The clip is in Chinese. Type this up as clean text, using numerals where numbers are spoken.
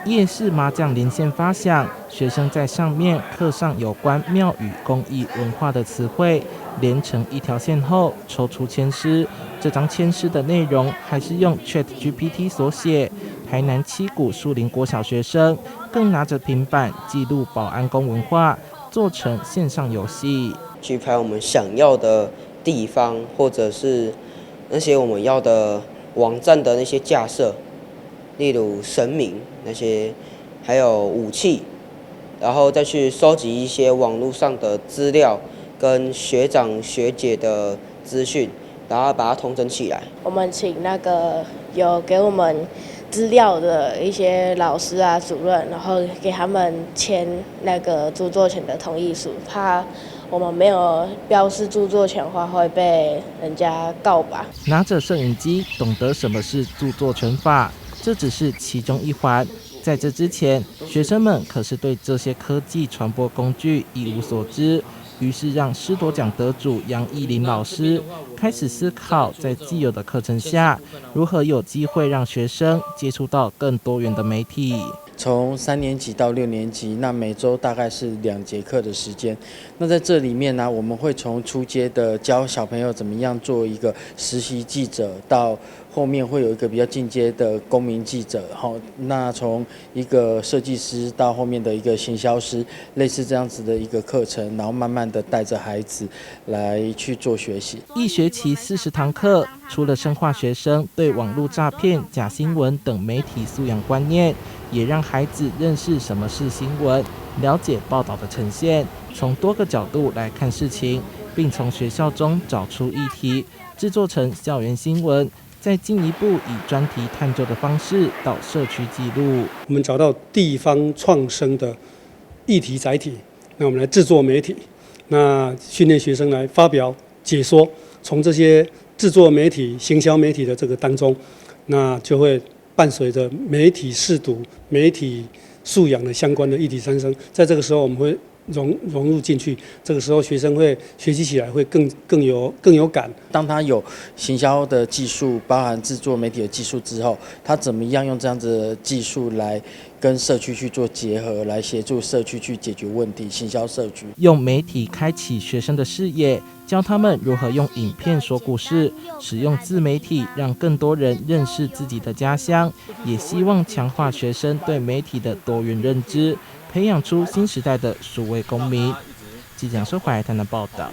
夜市麻将连线发响，学生在上面刻上有关庙宇工艺文化的词汇，连成一条线后抽出签诗。这张签诗的内容还是用 ChatGPT 所写。台南七股树林国小学生更拿着平板记录保安宫文化，做成线上游戏，去拍我们想要的地方，或者是那些我们要的网站的那些架设，例如神明那些，还有武器，然后再去收集一些网络上的资料跟学长学姐的资讯，然后把它统整起来。我们请那个有给我们资料的一些老师啊、主任，然后给他们签那个著作权的同意书，怕我们没有标示著作权的话会被人家告吧。拿着摄影机，懂得什么是著作权法，这只是其中一环。在这之前，学生们可是对这些科技传播工具一无所知。于是让师铎奖得主杨义林老师开始思考，在既有的课程下，如何有机会让学生接触到更多元的媒体。从3年级到6年级，那每周大概是2节课的时间。那在这里面呢，我们会从初阶的教小朋友怎么样做一个实习记者，到后面会有一个比较进阶的公民记者。那从一个设计师到后面的一个行销师，类似这样子的一个课程，然后慢慢的带着孩子来去做学习。一学期40堂课，除了深化学生对网络诈骗、假新闻等媒体素养观念，也让孩子认识什么是新闻，了解报道的呈现，从多个角度来看事情，并从学校中找出议题，制作成校园新闻，再进一步以专题探究的方式到社区记录。我们找到地方创生的议题载体，那我们来制作媒体，那训练学生来发表解说，从这些制作媒体、行销媒体的这个当中，那就会伴随着媒体识读、媒体素养的相关的议题产生。在这个时候，我们会融入进去，这个时候学生会学习起来会更有感。当他有行销的技术，包含制作媒体的技术之后，他怎么样用这样子的技术来跟社区去做结合，来协助社区去解决问题，行销社区。用媒体开启学生的视野，教他们如何用影片说故事，使用自媒体让更多人认识自己的家乡，也希望强化学生对媒体的多元认知，培养出新时代的数位公民。记者杨世怀台南报道。